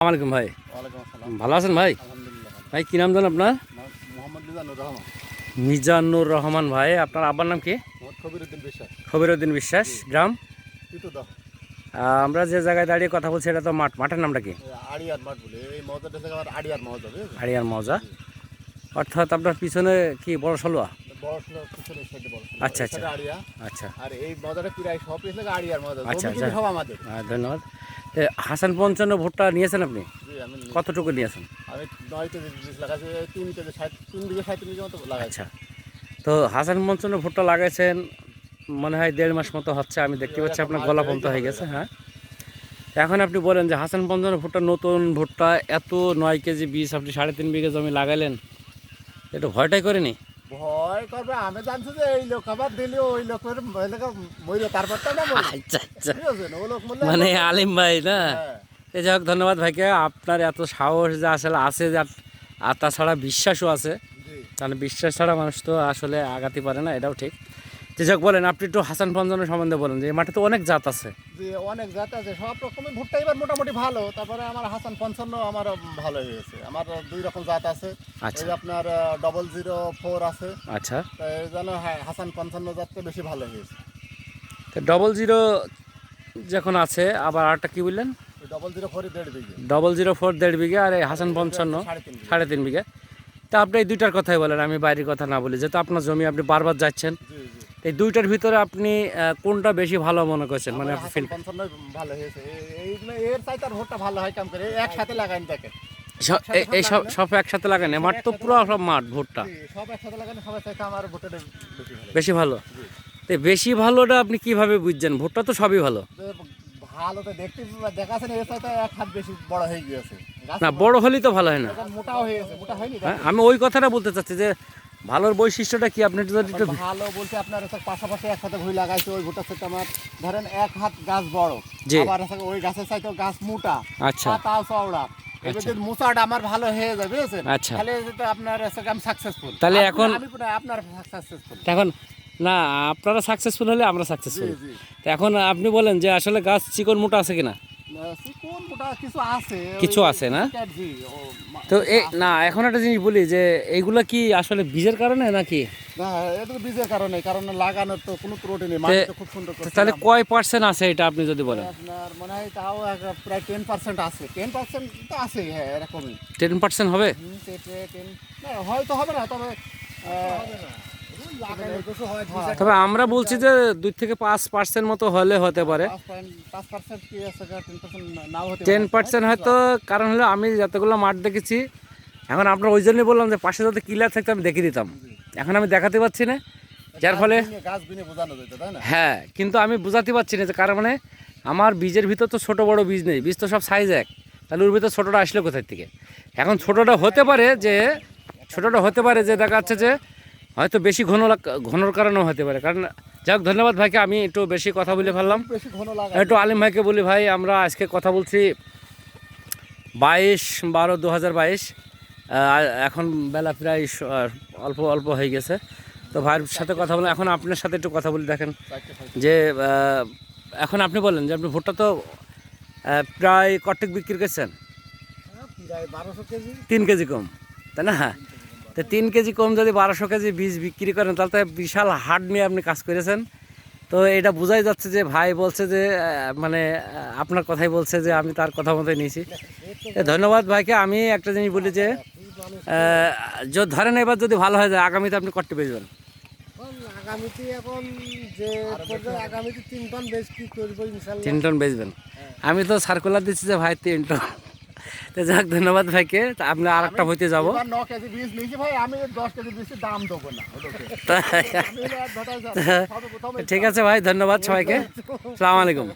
আসসালামাইকুম ভাই। ওয়ালাইকুম আসসালাম। ভালো আছেন ভাই? আলহামদুলিল্লাহ ভালো। ভাই কি নাম জানেন আপনার? মোহাম্মদ মিজানুর রহমান। মিজানুর রহমান ভাই। আপনার আব্বার নাম কি? মোহাম্মদ খবিরউদ্দিন বিশ্বাস। খবিরউদ্দিন বিশ্বাস। জি। গ্রাম? তিতুদহ। আমরা যে জায়গায় দাঁড়িয়ে কথা বলছি এটা তো মাঠের নামটা কি? আড়িয়ার মাঠ বলে এই মৌজাটা থেকে আমার আড়িয়ার মৌজা বুঝেছেন? আড়িয়ার মৌজা। জি। অর্থাৎ আপনার পিছনে কি বড় সলুয়া? বড় ছিল পিছনের সাইডে বড় ছিল। আচ্ছা এই আচ্ছা সাইডে আড়িয়া। আচ্ছা আর এই মৌজাটা প্রায় সব পিছনে আড়িয়ার মৌজা। আচ্ছা জমি কিন্তু আচ্ছা সব আমাদের। ধন্যবাদ। হাসান ৫৫ ভুট্টা নিয়েছেন আপনি? জি আমি কতটুকু নিয়েছেন? আমি 9 কেজি বীজ লাগাইছি 3 কেজি 3 বিঘা 37 বিঘা মতো লাগাইছি। আচ্ছা, তো হাসান ৫৫ ভুট্টা লাগাইছেন মনে হয় 1.5 মাস মতো হচ্ছে। আমি দেখতে পাচ্ছি আপনার গলা পর্যন্ত হয়ে গেছে। হ্যাঁ, এখন আপনি বলেন যে হাসান ৫৫ ভুট্টা নতুন ভুট্টা এত 9 কেজি বীজ আপনি 3.5 বিঘা জমি লাগাইলেন, একটু ভয়টাই করেনি? ভয় করবে আমি জানছি যে এই লোক আবার দিলে ওই লোকের মইলে তারপর তো না বলি। আচ্ছা আচ্ছা, বুঝেছেন ও লোক বললে মানে আলিম ভাই না? হ্যাঁ। এই যাই হোক, ধন্যবাদ ভাইকে। আপনার এত সাহস যে আসলে আছে, যে আর তাছাড়া বিশ্বাসও আছে। জি। কারণ বিশ্বাস ছাড়া মানুষ তো আসলে আগাতে পারে না, এটাও ঠিক। যে যাক, বলেন আপনি একটু হাসান ৫৫ সম্বন্ধে বলেন, যে এই মাঠে তো অনেক জাত আছে। যে অনেক জাত আছে সব রকমের ভুট্টা এবার মোটামুটি ভালো। তারপরে আমার হাসান ৫৫ আমার ভালো হয়েছে। আমার 2 রকম জাত আছে। আচ্ছা এই যে আপনার 004 আছে। আচ্ছা, তো এই জন্য হাসান ৫৫ জাতটা বেশি ভালো হয়েছে। তো 00 যখন আছে, আবার আরেকটা কি বললেন? ওই 004 1.5 বিঘে। 004 1.5 বিঘা, আর এই হাসান ৫৫ 3.5 বিঘে। 3.5 বিঘা। তা আপনি এই দুইটার কথাই বলেন, আমি বাইরের কথা না বলি, যেহেতু আপনার জমি আপনি বারবার যাচ্ছেন। জি জি। এই দুইটার ভিতরে আপনি কোনটা বেশি ভালো মনে করছেন? মানে আপনি হাসান ফিল ৫৫ ভালো হয়েছে। এর চাইতে আর ভুট্টা ভালো হয় কাম করে একসাথে লাগাইন দেখেন। এই সব সব একসাথে লাগান? মাঠ তো পুরো সব মাঠ ভুট্টা জি, সব একসাথে লাগানো সবাই চাইতে আমার ভুট্টাটা বেশি ভালো। বেশি ভালো। জি। তো বেশি ভালোটা আপনি কিভাবে বুঝছেন? ভুট্টা তো সবই ভালো। যে ভালো তো দেখতে দেখাছেন এর চাইতে এক হাত বেশি বড় হয়ে গিয়েছে। গাছ না, বড় হলেই তো ভালো হয় না। এখন মোটাও হয়ে গেছে। মোটা হয়নি হ্যাঁ, আমি ওই কথাটা বলতে চাচ্ছি যে ভালোর বৈশিষ্ট্যটা কি, আপনি যদি একটু। ভালো বলতে আপনার হচ্ছে পাশাপাশি একসাথে ভুই লাগাইছে ওই ভুট্টার সাথে আমার ধরেন এক হাত গাছ বড়। জি। আবার হচ্ছে ওই গাছের চাইতেও গাছ মোটা। আচ্ছা পাতাও চওড়া। এবার আচ্ছা যদি মোচাটা আমার ভালো হয়ে যায় বুঝেছেন? আচ্ছা। তাহলে যেটা আপনার হচ্ছে আমি সাকসেসফুল। তাহলে এখন আমি আপনার সাকসেসফুল। এখন না, আপনারা সাকসেসফুল হলে আমরা জি সাকসেসফুল। জি। তো এখন আপনি বলেন যে আসলে গাছ চিকন মোটা আছে কিনা? কোন মোটা কিছু আছে। কিছু আছে না? জি। তো না, এখন একটা জিনিস বলি, যে এইগুলা কি আসলে বীজের কারণে নাকি? না এটা তো বীজের কারণে কারণ লাগানোর তো কোনো ত্রুটি নেই। মাটি তো খুব সুন্দর করে। তাহলে কয় পার্সেন্ট আছে এটা আপনি যদি বলেন? আপনার মনে হয় তাও প্রায় 10% আছে। 10% তো আছে হ্যাঁ এরকমই। 10% হবে? না হয়তো হবে না তবে তবে আমরা বলছি যে 2 থেকে 5% মতো হলে হতে পারে। 5% কি আছে 10% নাও হতে পারে। 10% হয়তো, কারণ হলো আমি যতগুলো মাঠ দেখেছি, এখন আপনার ওই জন্যই বললাম যে পাশে যাতে কিলার থাকতো আমি দেখিয়ে দিতাম। এখন আমি দেখাতে পারছি না, যার ফলে গাছ বিনে বোঝানো যেত তাই না? হ্যাঁ, কিন্তু আমি বোঝাতে পারছি না যে কারণ মানে আমার বীজের ভিতর তো ছোট বড় বীজ নেই, বীজ তো সব সাইজ এক। তাহলে ওর ভিতর ছোটোটা আসলো কোথার থেকে? এখন ছোটোটা হতে পারে যে দেখা যাচ্ছে যে হয়তো বেশি ঘনর কারণেও হতে পারে। কারণ যাক, ধন্যবাদ ভাইকে। আমি একটু বেশি কথা বলে ফেললাম। বেশি ঘন লাগা। একটু আলিম ভাইকে বলি, ভাই আমরা আজকে কথা বলছি 22/12/2022। এখন বেলা প্রায় অল্প অল্প হয়ে গেছে। তো ভাইয়ের সাথে কথা বলে এখন আপনার সাথে একটু কথা বলি। দেখেন যে এখন আপনি বলেন যে আপনি ভুট্টা তো প্রায় কটেক বিক্রি করছেন? 1200 কেজি। 3 কেজি কম, তাই না? তো 3 কেজি কম যদি 1200 কেজি বীজ বিক্রি করেন, তাহলে তো বিশাল হাট নিয়ে আপনি কাজ করেছেন। তো এটা বোঝাই যাচ্ছে যে ভাই বলছে যে মানে আপনার কথাই বলছে যে আমি তার কথা মতোই নিয়েছি। ধন্যবাদ ভাইকে। আমি একটা জিনিস বলি যে যদি ধরেন এবার যদি ভালো হয়ে যায়, আগামীতে আপনি কট্টি বেচবেন? আগামীতে এখন যে আগামীতে 3 টন বেশ কি করবো ইনশাআল্লাহ। 3 টন বেচবেন? আমি তো সার্কুলার দিচ্ছি যে ভাই 3 টন। তো যাক, ধন্যবাদ ভাইকে। তা আপনি আর একটা হইতে যাবো। 9 কেজি বীজ নিয়েছি ভাই, আমি 10 কেজি বীজ দাম দেবো না। ঠিক আছে ভাই, ধন্যবাদ সবাইকে। আসসালামু আলাইকুম।